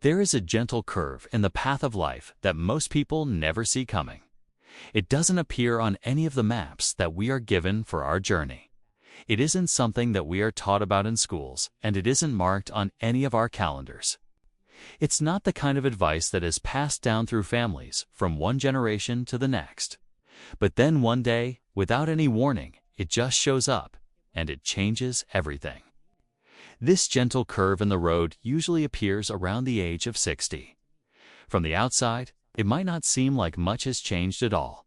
There is a gentle curve in the path of life that most people never see coming. It doesn't appear on any of the maps that we are given for our journey. It isn't something that we are taught about in schools, and it isn't marked on any of our calendars. It's not the kind of advice that is passed down through families from one generation to the next. But then one day, without any warning, it just shows up, and it changes everything. This gentle curve in the road usually appears around the age of 60. From the outside, it might not seem like much has changed at all.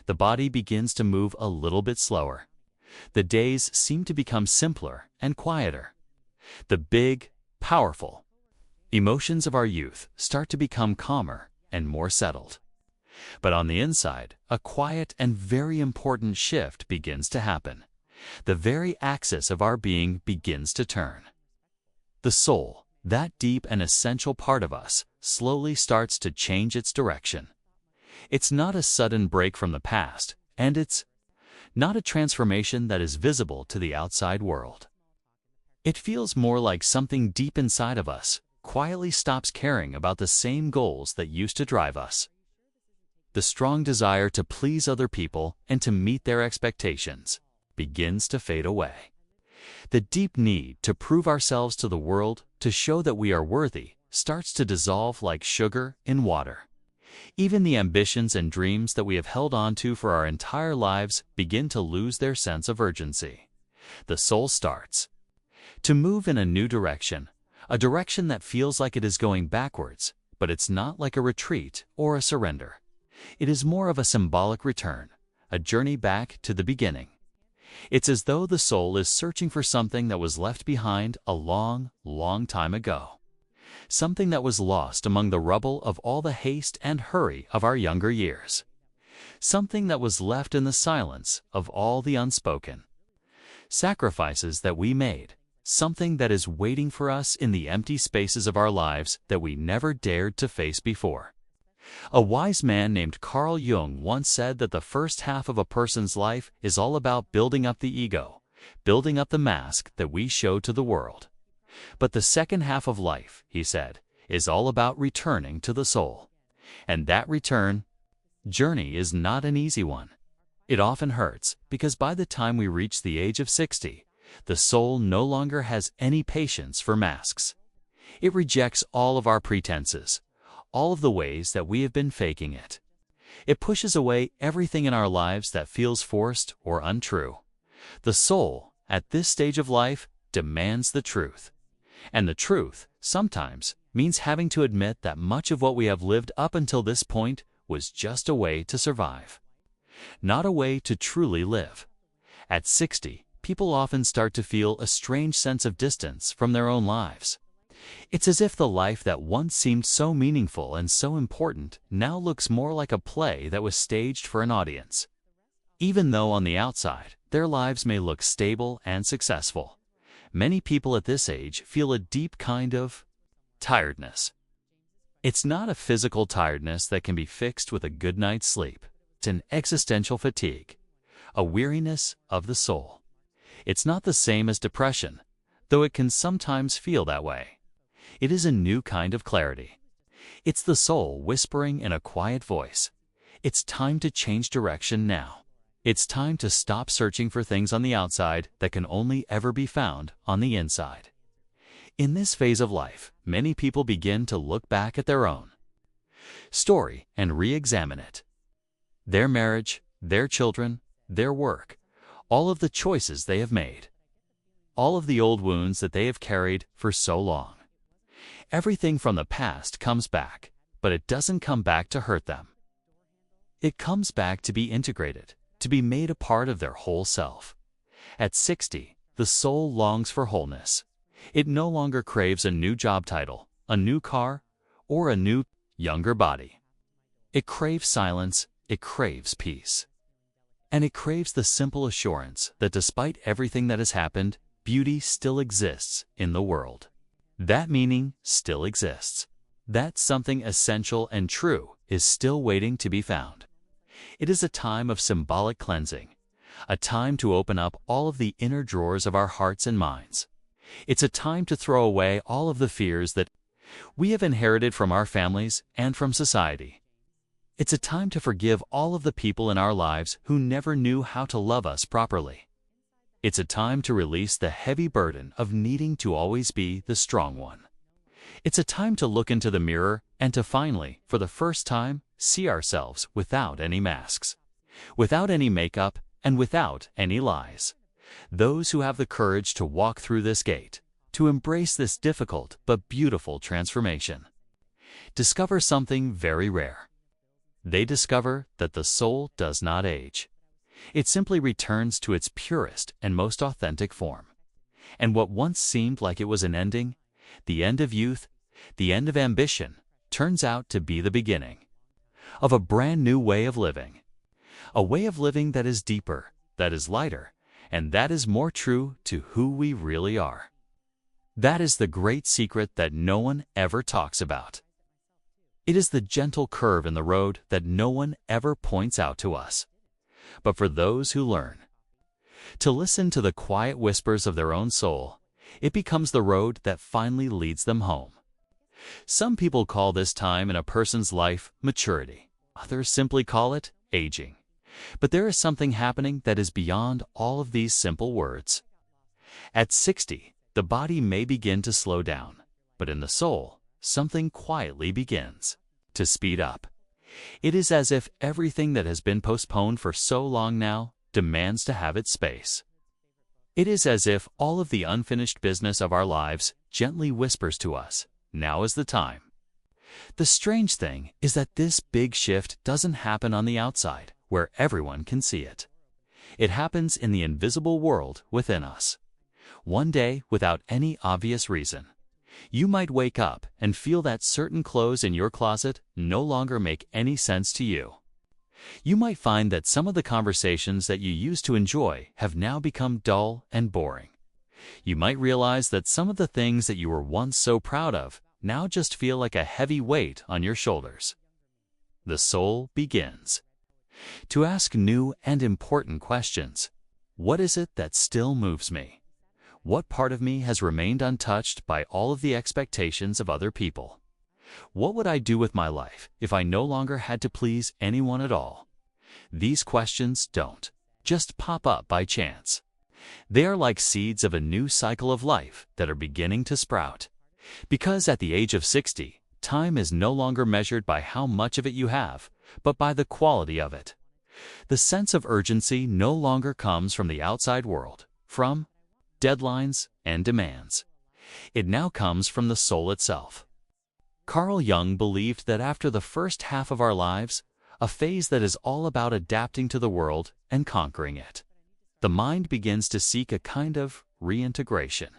The body begins to move a little bit slower. The days seem to become simpler and quieter. The big, powerful emotions of our youth start to become calmer and more settled. But on the inside, a quiet and very important shift begins to happen. The very axis of our being begins to turn. The soul, that deep and essential part of us, slowly starts to change its direction. It's not a sudden break from the past, and it's not a transformation that is visible to the outside world. It feels more like something deep inside of us quietly stops caring about the same goals that used to drive us. The strong desire to please other people and to meet their expectations begins to fade away. The deep need to prove ourselves to the world, to show that we are worthy, starts to dissolve like sugar in water. Even the ambitions and dreams that we have held on to for our entire lives begin to lose their sense of urgency. The soul starts to move in a new direction, a direction that feels like it is going backwards, but it's not like a retreat or a surrender. It is more of a symbolic return, a journey back to the beginning. It's as though the soul is searching for something that was left behind a long, long time ago. Something that was lost among the rubble of all the haste and hurry of our younger years. Something that was left in the silence of all the unspoken sacrifices that we made. Something that is waiting for us in the empty spaces of our lives that we never dared to face before. A wise man named Carl Jung once said that the first half of a person's life is all about building up the ego, building up the mask that we show to the world. But the second half of life, he said, is all about returning to the soul. And that return journey is not an easy one. It often hurts because by the time we reach the age of 60, the soul no longer has any patience for masks. It rejects all of our pretenses, all of the ways that we have been faking it. It pushes away everything in our lives that feels forced or untrue. The soul, at this stage of life, demands the truth. And the truth, sometimes, means having to admit that much of what we have lived up until this point was just a way to survive, not a way to truly live. At 60, people often start to feel a strange sense of distance from their own lives. It's as if the life that once seemed so meaningful and so important now looks more like a play that was staged for an audience. Even though on the outside, their lives may look stable and successful, many people at this age feel a deep kind of tiredness. It's not a physical tiredness that can be fixed with a good night's sleep. It's an existential fatigue, a weariness of the soul. It's not the same as depression, though it can sometimes feel that way. It is a new kind of clarity. It's the soul whispering in a quiet voice. It's time to change direction now. It's time to stop searching for things on the outside that can only ever be found on the inside. In this phase of life, many people begin to look back at their own story and re-examine it. Their marriage, their children, their work, all of the choices they have made, all of the old wounds that they have carried for so long. Everything from the past comes back, but it doesn't come back to hurt them. It comes back to be integrated, to be made a part of their whole self. At 60, the soul longs for wholeness. It no longer craves a new job title, a new car, or a new, younger body. It craves silence, it craves peace. And it craves the simple assurance that despite everything that has happened, beauty still exists in the world. That meaning still exists. That something essential and true is still waiting to be found. It is a time of symbolic cleansing, a time to open up all of the inner drawers of our hearts and minds. It's a time to throw away all of the fears that we have inherited from our families and from society. It's a time to forgive all of the people in our lives who never knew how to love us properly. It's a time to release the heavy burden of needing to always be the strong one. It's a time to look into the mirror and to finally, for the first time, see ourselves without any masks, without any makeup, and without any lies. Those who have the courage to walk through this gate, to embrace this difficult but beautiful transformation, discover something very rare. They discover that the soul does not age. It simply returns to its purest and most authentic form. And what once seemed like it was an ending, the end of youth, the end of ambition, turns out to be the beginning of a brand new way of living. A way of living that is deeper, that is lighter, and that is more true to who we really are. That is the great secret that no one ever talks about. It is the gentle curve in the road that no one ever points out to us. But for those who learn to listen to the quiet whispers of their own soul, it becomes the road that finally leads them home. Some people call this time in a person's life maturity. Others simply call it aging. But there is something happening that is beyond all of these simple words. At 60, the body may begin to slow down, but in the soul, something quietly begins to speed up. It is as if everything that has been postponed for so long now demands to have its space. It is as if all of the unfinished business of our lives gently whispers to us, now is the time. The strange thing is that this big shift doesn't happen on the outside, where everyone can see it. It happens in the invisible world within us. One day, without any obvious reason, you might wake up and feel that certain clothes in your closet no longer make any sense to you. You might find that some of the conversations that you used to enjoy have now become dull and boring. You might realize that some of the things that you were once so proud of now just feel like a heavy weight on your shoulders. The soul begins to ask new and important questions. What is it that still moves me? What part of me has remained untouched by all of the expectations of other people? What would I do with my life if I no longer had to please anyone at all? These questions don't just pop up by chance. They are like seeds of a new cycle of life that are beginning to sprout. Because at the age of 60, time is no longer measured by how much of it you have, but by the quality of it. The sense of urgency no longer comes from the outside world, from deadlines and demands. It now comes from the soul itself. Carl Jung believed that after the first half of our lives, a phase that is all about adapting to the world and conquering it, the mind begins to seek a kind of reintegration.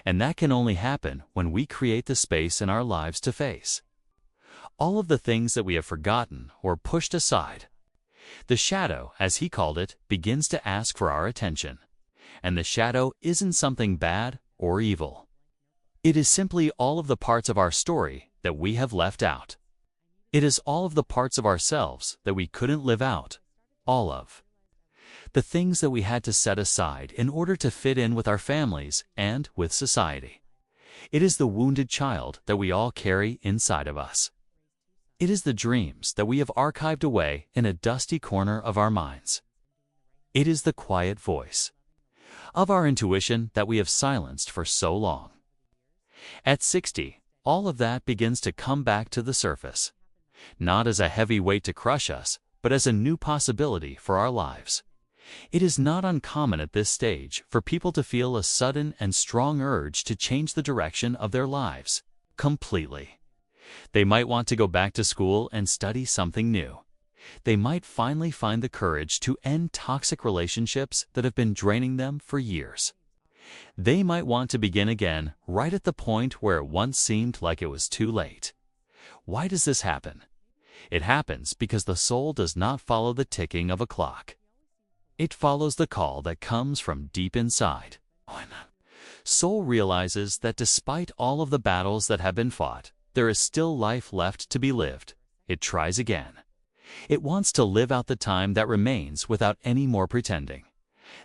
And that can only happen when we create the space in our lives to face all of the things that we have forgotten or pushed aside. The shadow, as he called it, begins to ask for our attention. And the shadow isn't something bad or evil. It is simply all of the parts of our story that we have left out. It is all of the parts of ourselves that we couldn't live out, all of the things that we had to set aside in order to fit in with our families and with society. It is the wounded child that we all carry inside of us. It is the dreams that we have archived away in a dusty corner of our minds. It is the quiet voice of our intuition that we have silenced for so long. At 60, all of that begins to come back to the surface, not as a heavy weight to crush us, but as a new possibility for our lives. It is not uncommon at this stage for people to feel a sudden and strong urge to change the direction of their lives completely. They might want to go back to school and study something new. They might finally find the courage to end toxic relationships that have been draining them for years. They might want to begin again right at the point where it once seemed like it was too late. Why does this happen? It happens because the soul does not follow the ticking of a clock. It follows the call that comes from deep inside. Soul realizes that despite all of the battles that have been fought, there is still life left to be lived. It tries again. It wants to live out the time that remains without any more pretending.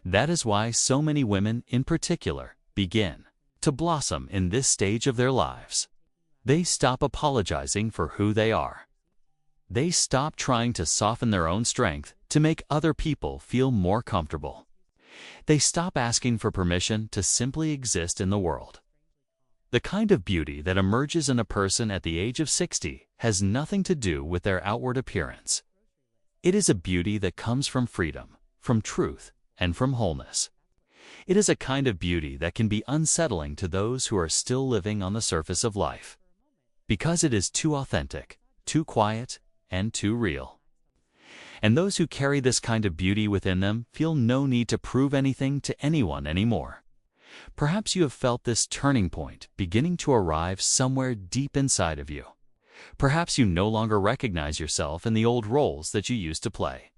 That is why so many women in particular begin to blossom in this stage of their lives. They stop apologizing for who they are. They stop trying to soften their own strength to make other people feel more comfortable. They stop asking for permission to simply exist in the world. The kind of beauty that emerges in a person at the age of 60 has nothing to do with their outward appearance. It is a beauty that comes from freedom, from truth, and from wholeness. It is a kind of beauty that can be unsettling to those who are still living on the surface of life, because it is too authentic, too quiet, and too real. And those who carry this kind of beauty within them feel no need to prove anything to anyone anymore. Perhaps you have felt this turning point beginning to arrive somewhere deep inside of you. Perhaps you no longer recognize yourself in the old roles that you used to play.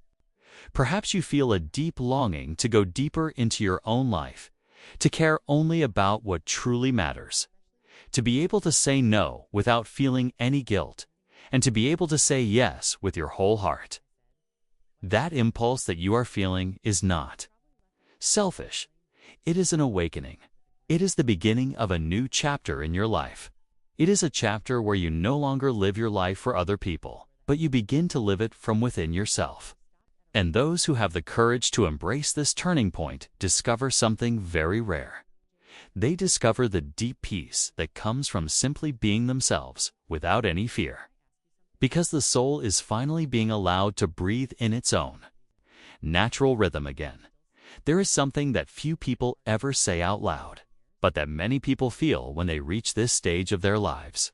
Perhaps you feel a deep longing to go deeper into your own life, to care only about what truly matters, to be able to say no without feeling any guilt, and to be able to say yes with your whole heart. That impulse that you are feeling is not selfish. It is an awakening. It is the beginning of a new chapter in your life. It is a chapter where you no longer live your life for other people, but you begin to live it from within yourself. And those who have the courage to embrace this turning point discover something very rare. They discover the deep peace that comes from simply being themselves without any fear. Because the soul is finally being allowed to breathe in its own natural rhythm again. There is something that few people ever say out loud, but that many people feel when they reach this stage of their lives.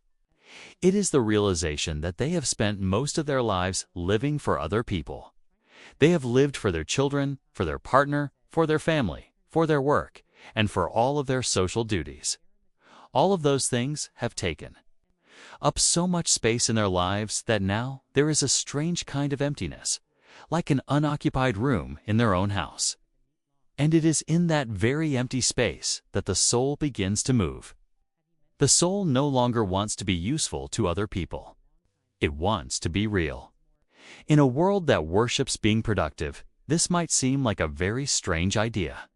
It is the realization that they have spent most of their lives living for other people. They have lived for their children, for their partner, for their family, for their work, and for all of their social duties. All of those things have taken up so much space in their lives that now there is a strange kind of emptiness, like an unoccupied room in their own house. And it is in that very empty space that the soul begins to move. The soul no longer wants to be useful to other people. It wants to be real. In a world that worships being productive, this might seem like a very strange idea.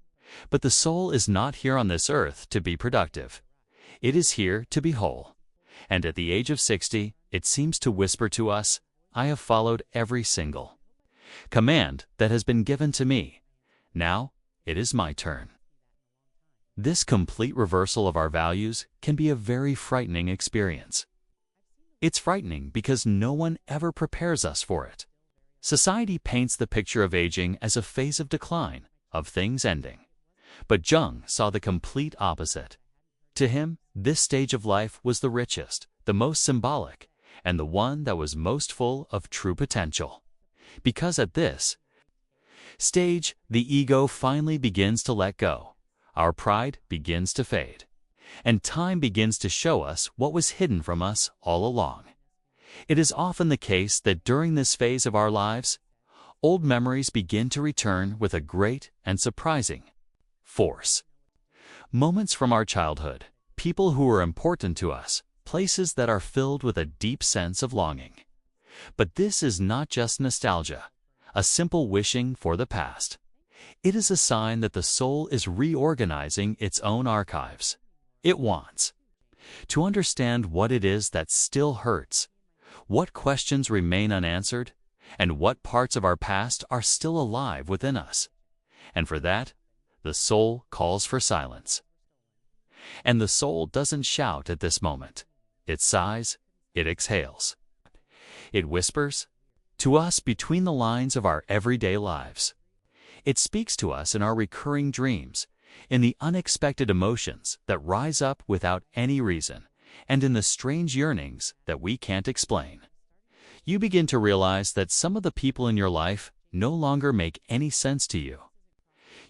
But the soul is not here on this earth to be productive. It is here to be whole. And at the age of 60, it seems to whisper to us, I have followed every single command that has been given to me. Now, it is my turn. This complete reversal of our values can be a very frightening experience. It's frightening because no one ever prepares us for it. Society paints the picture of aging as a phase of decline, of things ending. But Jung saw the complete opposite. To him, this stage of life was the richest, the most symbolic, and the one that was most full of true potential. Because at this stage, the ego finally begins to let go. Our pride begins to fade. And time begins to show us what was hidden from us all along. It is often the case that during this phase of our lives, old memories begin to return with a great and surprising force. Moments from our childhood, people who were important to us, places that are filled with a deep sense of longing. But this is not just nostalgia, a simple wishing for the past. It is a sign that the soul is reorganizing its own archives. It wants to understand what it is that still hurts, what questions remain unanswered, and what parts of our past are still alive within us. And for that, the soul calls for silence. And the soul doesn't shout at this moment. It sighs, it exhales. It whispers to us between the lines of our everyday lives. It speaks to us in our recurring dreams, in the unexpected emotions that rise up without any reason, and in the strange yearnings that we can't explain. You begin to realize that some of the people in your life no longer make any sense to you.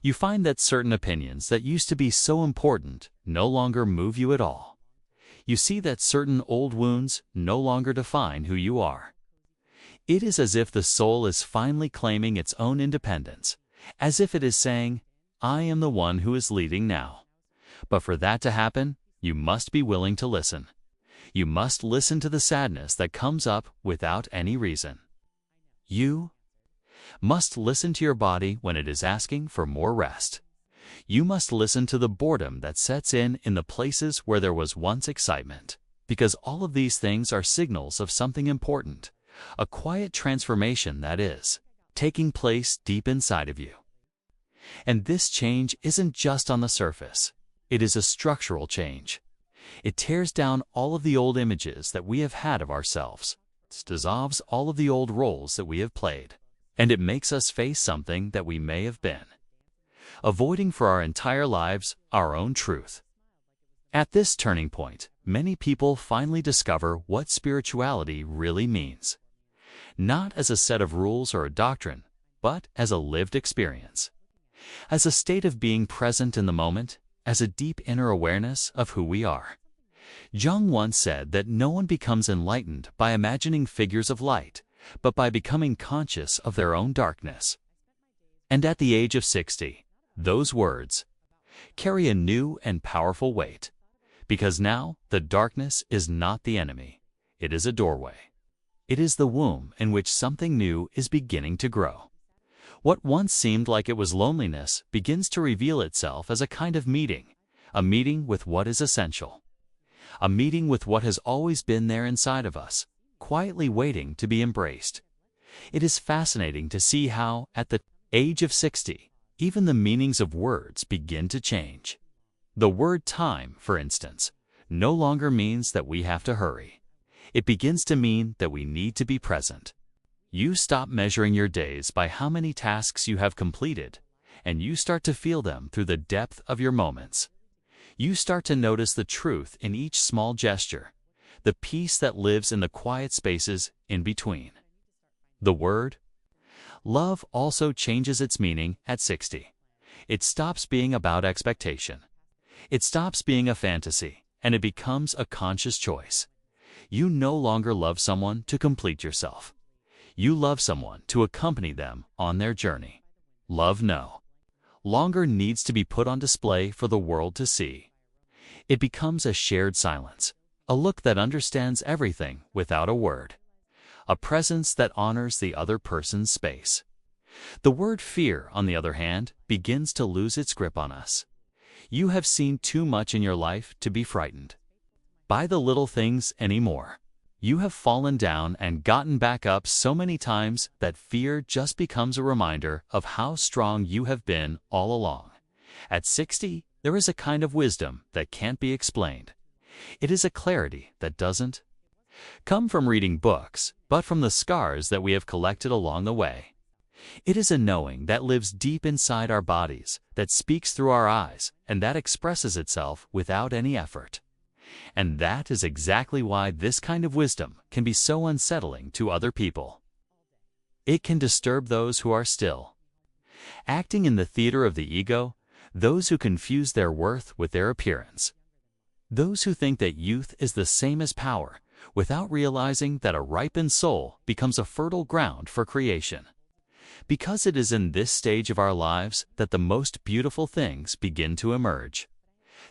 You find that certain opinions that used to be so important no longer move you at all. You see that certain old wounds no longer define who you are. It is as if the soul is finally claiming its own independence, as if it is saying, I am the one who is leading now. But for that to happen, you must be willing to listen. You must listen to the sadness that comes up without any reason. You must listen to your body when it is asking for more rest. You must listen to the boredom that sets in the places where there was once excitement. because all of these things are signals of something important, a quiet transformation that is taking place deep inside of you. And this change isn't just on the surface. It is a structural change. It tears down all of the old images that we have had of ourselves. It dissolves all of the old roles that we have played. And it makes us face something that we may have been, avoiding for our entire lives our own truth. At this turning point, many people finally discover what spirituality really means. Not as a set of rules or a doctrine, but as a lived experience. As a state of being present in the moment, as a deep inner awareness of who we are. Jung once said that no one becomes enlightened by imagining figures of light, but by becoming conscious of their own darkness. And at the age of 60, those words carry a new and powerful weight, because now the darkness is not the enemy, it is a doorway. It is the womb in which something new is beginning to grow. What once seemed like it was loneliness begins to reveal itself as a kind of meeting, a meeting with what is essential, a meeting with what has always been there inside of us, quietly waiting to be embraced. It is fascinating to see how, at the age of 60, even the meanings of words begin to change. The word time, for instance, no longer means that we have to hurry. It begins to mean that we need to be present. You stop measuring your days by how many tasks you have completed, and you start to feel them through the depth of your moments. You start to notice the truth in each small gesture, the peace that lives in the quiet spaces in between. The word love also changes its meaning at 60. It stops being about expectation. It stops being a fantasy, and it becomes a conscious choice. You no longer love someone to complete yourself. You love someone to accompany them on their journey. Love no longer needs to be put on display for the world to see. It becomes a shared silence, a look that understands everything without a word, a presence that honors the other person's space. The word fear, on the other hand, begins to lose its grip on us. You have seen too much in your life to be frightened by the little things anymore. You have fallen down and gotten back up so many times that fear just becomes a reminder of how strong you have been all along. At 60, there is a kind of wisdom that can't be explained. It is a clarity that doesn't come from reading books, but from the scars that we have collected along the way. It is a knowing that lives deep inside our bodies, that speaks through our eyes, and that expresses itself without any effort. And that is exactly why this kind of wisdom can be so unsettling to other people. It can disturb those who are still acting in the theater of the ego, those who confuse their worth with their appearance, those who think that youth is the same as power, without realizing that a ripened soul becomes a fertile ground for creation. Because it is in this stage of our lives that the most beautiful things begin to emerge.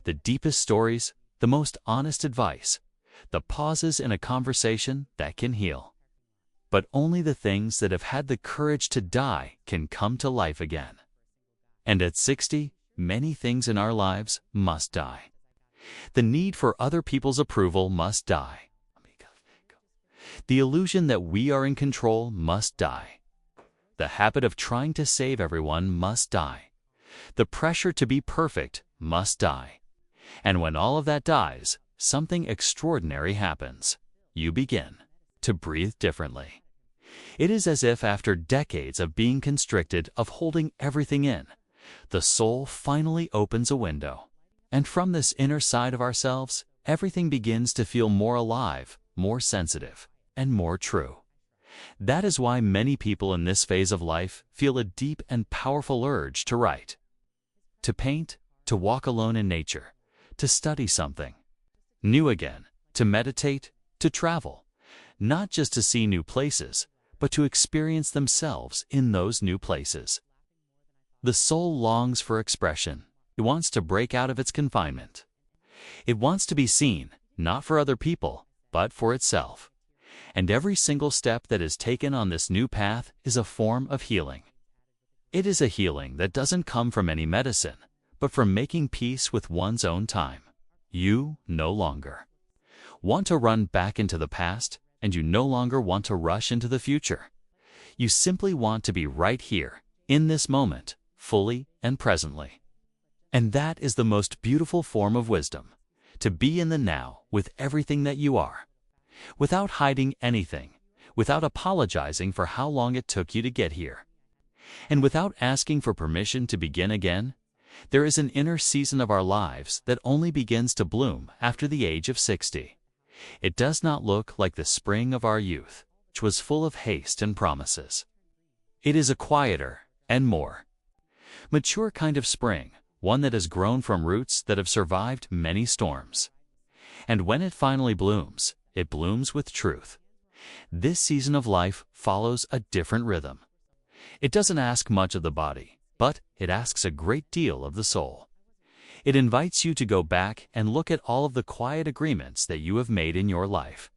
The deepest stories, the most honest advice, the pauses in a conversation that can heal. But only the things that have had the courage to die can come to life again. And at 60, many things in our lives must die. The need for other people's approval must die. The illusion that we are in control must die. The habit of trying to save everyone must die. The pressure to be perfect must die. And when all of that dies, something extraordinary happens. You begin to breathe differently. It is as if after decades of being constricted, of holding everything in, the soul finally opens a window. And from this inner side of ourselves, everything begins to feel more alive, more sensitive, and more true. That is why many people in this phase of life feel a deep and powerful urge to write, to paint, to walk alone in nature, to study something new again, to meditate, to travel, not just to see new places, but to experience themselves in those new places. The soul longs for expression. It wants to break out of its confinement. It wants to be seen, not for other people, but for itself. And every single step that is taken on this new path is a form of healing. It is a healing that doesn't come from any medicine, but from making peace with one's own time. You no longer Want to run back into the past, and you no longer want to rush into the future. You simply want to be right here, in this moment, fully and presently. And that is the most beautiful form of wisdom, to be in the now with everything that you are, without hiding anything, without apologizing for how long it took you to get here, and without asking for permission to begin again. There is an inner season of our lives that only begins to bloom after the age of 60. It does not look like the spring of our youth, which was full of haste and promises. It is a quieter and more mature kind of spring, one that has grown from roots that have survived many storms. And when it finally blooms, it blooms with truth. This season of life follows a different rhythm. It doesn't ask much of the body, but it asks a great deal of the soul. It invites you to go back and look at all of the quiet agreements that you have made in your life,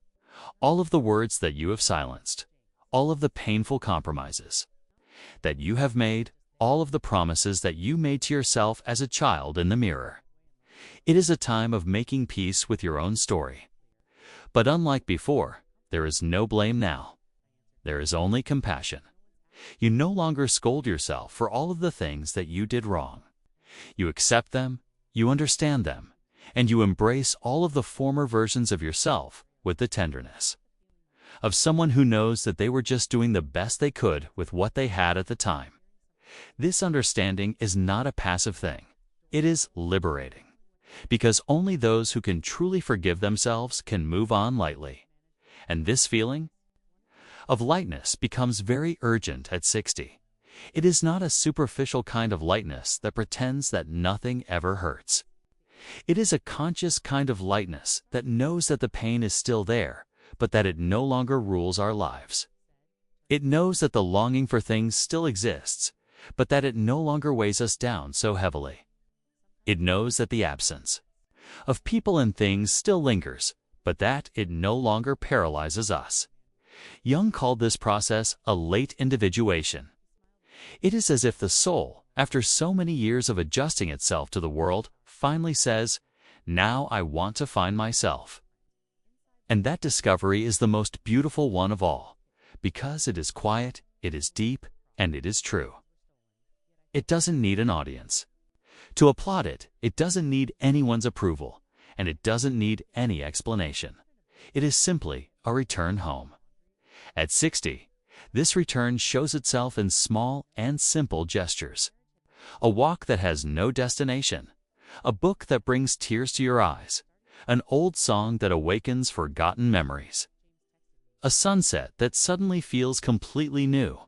all of the words that you have silenced, all of the painful compromises that you have made, all of the promises that you made to yourself as a child in the mirror. It is a time of making peace with your own story. But unlike before, there is no blame now. There is only compassion. You no longer scold yourself for all of the things that you did wrong. You accept them, you understand them, and you embrace all of the former versions of yourself with the tenderness of someone who knows that they were just doing the best they could with what they had at the time. This understanding is not a passive thing. It is liberating, because only those who can truly forgive themselves can move on lightly. And this feeling of lightness becomes very urgent at 60. It is not a superficial kind of lightness that pretends that nothing ever hurts. It is a conscious kind of lightness that knows that the pain is still there, but that it no longer rules our lives. It knows that the longing for things still exists, but that it no longer weighs us down so heavily. It knows that the absence of people and things still lingers, but that it no longer paralyzes us. Jung called this process a late individuation. It is as if the soul, after so many years of adjusting itself to the world, finally says, "Now I want to find myself." And that discovery is the most beautiful one of all, because it is quiet, it is deep, and it is true. It doesn't need an audience to applaud it. It doesn't need anyone's approval, and it doesn't need any explanation. It is simply a return home. At 60, this return shows itself in small and simple gestures. A walk that has no destination, a book that brings tears to your eyes, an old song that awakens forgotten memories, a sunset that suddenly feels completely new,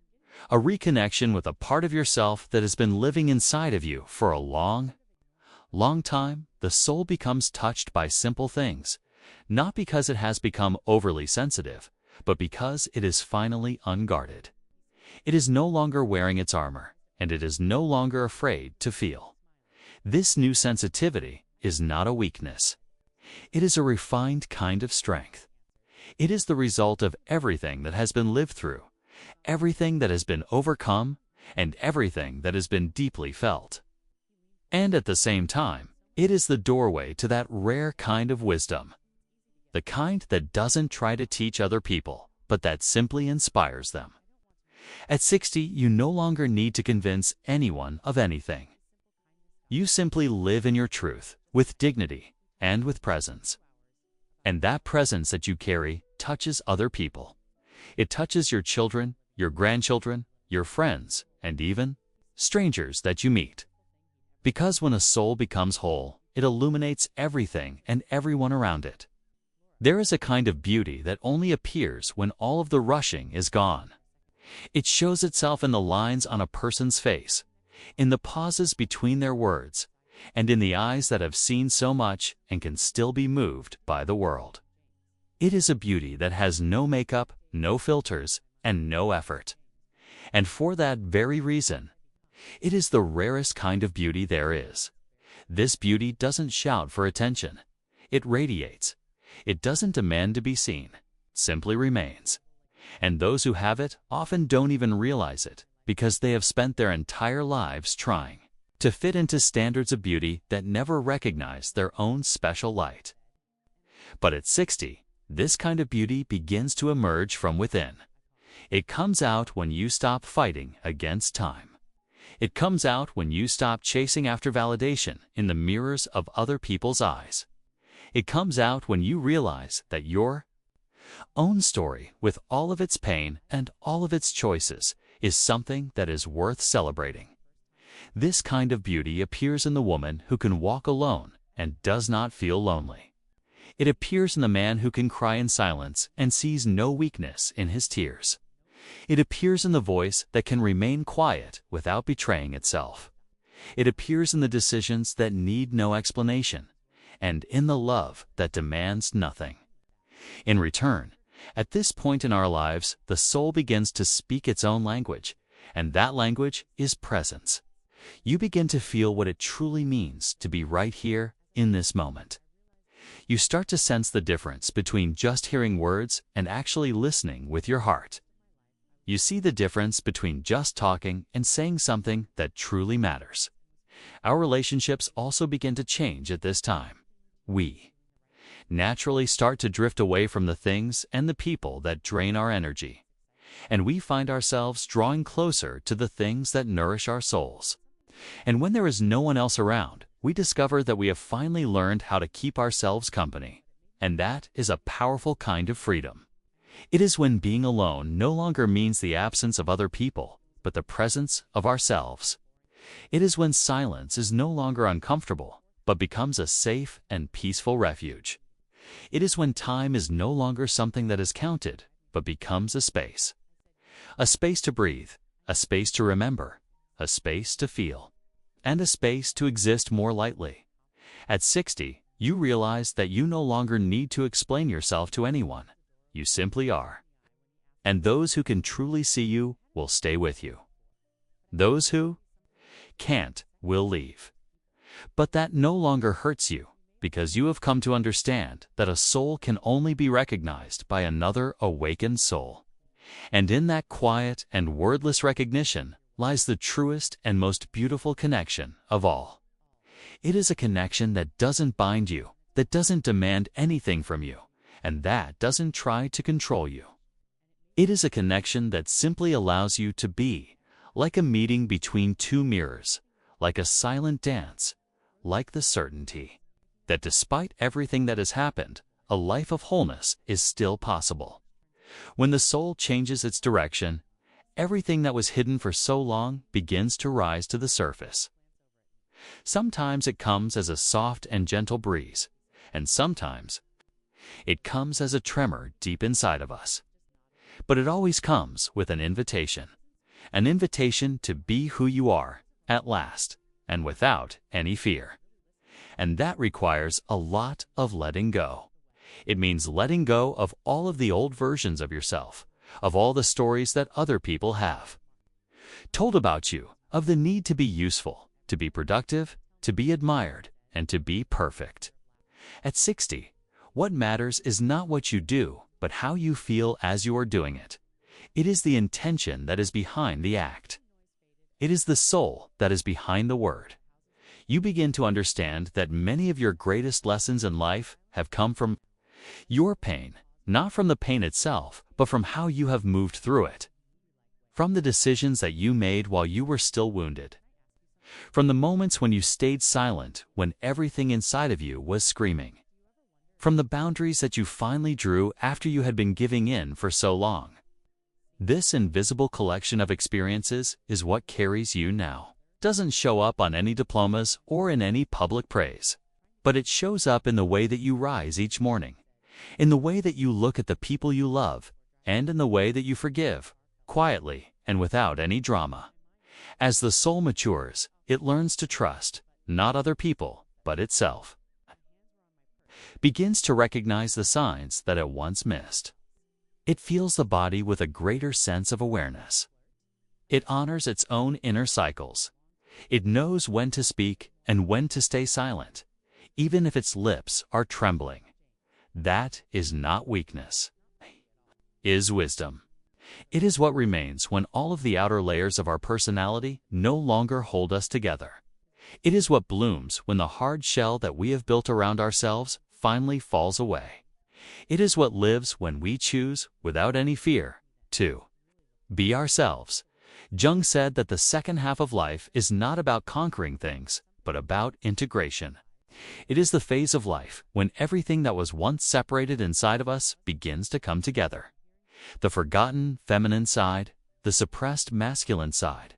a reconnection with a part of yourself that has been living inside of you for a long time. The soul becomes touched by simple things, not because it has become overly sensitive, but because it is finally unguarded. It is no longer wearing its armor, and it is no longer afraid to feel. This new sensitivity is not a weakness. It is a refined kind of strength. It is the result of everything that has been lived through, everything that has been overcome, and everything that has been deeply felt. And at the same time, it is the doorway to that rare kind of wisdom, the kind that doesn't try to teach other people, but that simply inspires them. At 60, you no longer need to convince anyone of anything. You simply live in your truth, with dignity and with presence. And that presence that you carry touches other people. It touches your children, your grandchildren, your friends, and even strangers that you meet. Because when a soul becomes whole, it illuminates everything and everyone around it. There is a kind of beauty that only appears when all of the rushing is gone. It shows itself in the lines on a person's face, in the pauses between their words, and in the eyes that have seen so much and can still be moved by the world. It is a beauty that has no makeup, no filters, and no effort. And for that very reason, it is the rarest kind of beauty there is. This beauty doesn't shout for attention. It radiates. It doesn't demand to be seen, simply remains. And those who have it often don't even realize it, because they have spent their entire lives trying to fit into standards of beauty that never recognize their own special light. But at 60, this kind of beauty begins to emerge from within. It comes out when you stop fighting against time. It comes out when you stop chasing after validation in the mirrors of other people's eyes. It comes out when you realize that your own story, with all of its pain and all of its choices, is something that is worth celebrating. This kind of beauty appears in the woman who can walk alone and does not feel lonely. It appears in the man who can cry in silence and sees no weakness in his tears. It appears in the voice that can remain quiet without betraying itself. It appears in the decisions that need no explanation, and in the love that demands nothing. In return, at this point in our lives, the soul begins to speak its own language, and that language is presence. You begin to feel what it truly means to be right here in this moment. You start to sense the difference between just hearing words and actually listening with your heart. You see the difference between just talking and saying something that truly matters. Our relationships also begin to change at this time. We naturally start to drift away from the things and the people that drain our energy, and we find ourselves drawing closer to the things that nourish our souls. And when there is no one else around, we discover that we have finally learned how to keep ourselves company, and that is a powerful kind of freedom. It is when being alone no longer means the absence of other people, but the presence of ourselves. It is when silence is no longer uncomfortable, but becomes a safe and peaceful refuge. It is when time is no longer something that is counted, but becomes a space. A space to breathe, a space to remember, a space to feel, and a space to exist more lightly. At 60, you realize that you no longer need to explain yourself to anyone. You simply are. And those who can truly see you will stay with you. Those who can't will leave. But that no longer hurts you, because you have come to understand that a soul can only be recognized by another awakened soul. And in that quiet and wordless recognition lies the truest and most beautiful connection of all. It is a connection that doesn't bind you, that doesn't demand anything from you, and that doesn't try to control you. It is a connection that simply allows you to be, like a meeting between two mirrors, like a silent dance, like the certainty that despite everything that has happened, a life of wholeness is still possible. When the soul changes its direction, everything that was hidden for so long begins to rise to the surface. Sometimes it comes as a soft and gentle breeze, and sometimes it comes as a tremor deep inside of us. But it always comes with an invitation to be who you are at last, and without any fear. And that requires a lot of letting go. It means letting go of all of the old versions of yourself, of all the stories that other people have told about you, of the need to be useful, to be productive, to be admired, and to be perfect. At 60, what matters is not what you do, but how you feel as you are doing it. It is the intention that is behind the act. It is the soul that is behind the word. You begin to understand that many of your greatest lessons in life have come from your pain, not from the pain itself, but from how you have moved through it. From the decisions that you made while you were still wounded. From the moments when you stayed silent when everything inside of you was screaming. From the boundaries that you finally drew after you had been giving in for so long. This invisible collection of experiences is what carries you now. Doesn't show up on any diplomas or in any public praise, but it shows up in the way that you rise each morning, in the way that you look at the people you love, and in the way that you forgive, quietly and without any drama. As the soul matures, it learns to trust, not other people, but itself. Begins to recognize the signs that it once missed. It feels the body with a greater sense of awareness. It honors its own inner cycles. It knows when to speak and when to stay silent, even if its lips are trembling. That is not weakness. Is wisdom. It is what remains when all of the outer layers of our personality no longer hold us together. It is what blooms when the hard shell that we have built around ourselves finally falls away. It is what lives when we choose, without any fear, to be ourselves. Jung said that the second half of life is not about conquering things, but about integration. It is the phase of life when everything that was once separated inside of us begins to come together. The forgotten feminine side, the suppressed masculine side,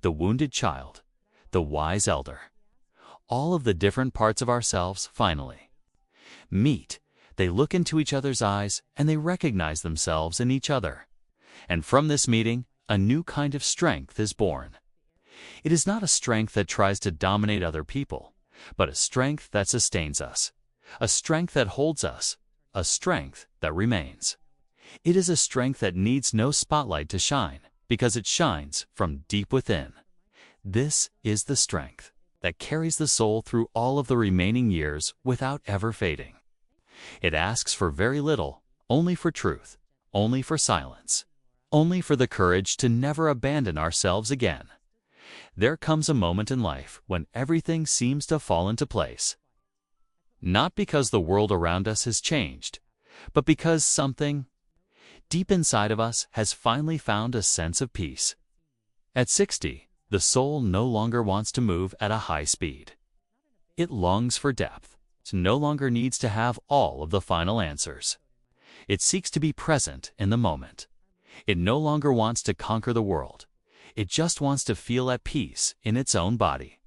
the wounded child, the wise elder. All of the different parts of ourselves finally meet. They look into each other's eyes and they recognize themselves in each other. And from this meeting, a new kind of strength is born. It is not a strength that tries to dominate other people, but a strength that sustains us, a strength that holds us, a strength that remains. It is a strength that needs no spotlight to shine, because it shines from deep within. This is the strength that carries the soul through all of the remaining years without ever fading. It asks for very little, only for truth, only for silence, only for the courage to never abandon ourselves again. There comes a moment in life when everything seems to fall into place. Not because the world around us has changed, but because something deep inside of us has finally found a sense of peace. At 60, the soul no longer wants to move at a high speed. It longs for depth. It no longer needs to have all of the final answers. It seeks to be present in the moment. It no longer wants to conquer the world. It just wants to feel at peace in its own body.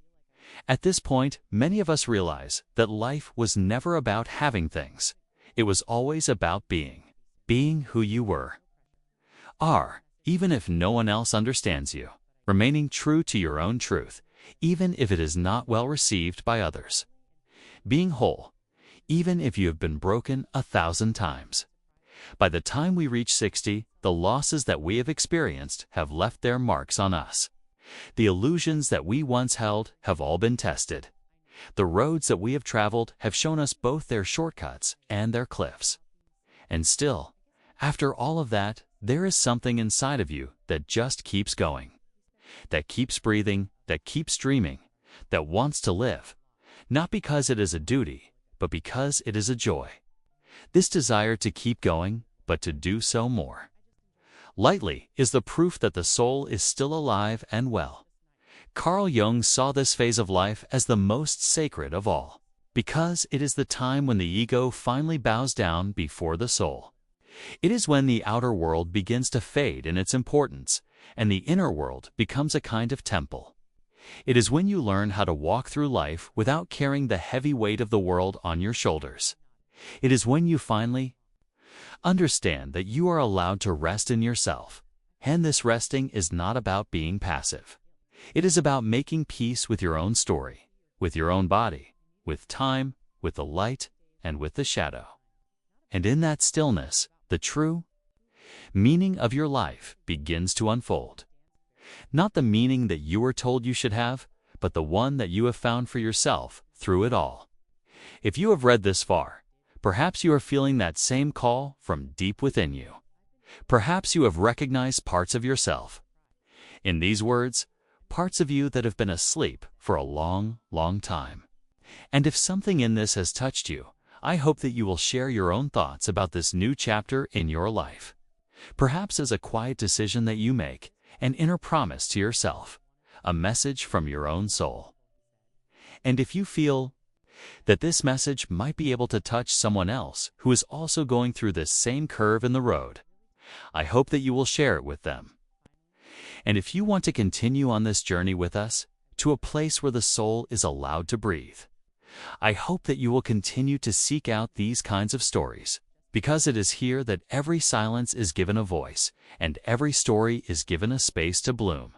At this point, many of us realize that life was never about having things. It was always about being who you were. Even if no one else understands you, remaining true to your own truth, even if it is not well received by others. Being whole, even if you have been broken 1,000 times. By the time we reach 60, the losses that we have experienced have left their marks on us. The illusions that we once held have all been tested. The roads that we have traveled have shown us both their shortcuts and their cliffs. And still, after all of that, there is something inside of you that just keeps going, that keeps breathing, that keeps dreaming, that wants to live. Not because it is a duty, but because it is a joy. This desire to keep going, but to do so more lightly, is the proof that the soul is still alive and well. Carl Jung saw this phase of life as the most sacred of all, because it is the time when the ego finally bows down before the soul. It is when the outer world begins to fade in its importance, and the inner world becomes a kind of temple. It is when you learn how to walk through life without carrying the heavy weight of the world on your shoulders. It is when you finally understand that you are allowed to rest in yourself. And this resting is not about being passive. It is about making peace with your own story, with your own body, with time, with the light, and with the shadow. And in that stillness, the true meaning of your life begins to unfold. Not the meaning that you were told you should have, but the one that you have found for yourself through it all. If you have read this far, perhaps you are feeling that same call from deep within you. Perhaps you have recognized parts of yourself in these words, parts of you that have been asleep for a long, long time. And if something in this has touched you, I hope that you will share your own thoughts about this new chapter in your life. Perhaps as a quiet decision that you make, an inner promise to yourself, a message from your own soul. And if you feel that this message might be able to touch someone else who is also going through this same curve in the road, I hope that you will share it with them. And if you want to continue on this journey with us to a place where the soul is allowed to breathe, I hope that you will continue to seek out these kinds of stories, because it is here that every silence is given a voice, and every story is given a space to bloom.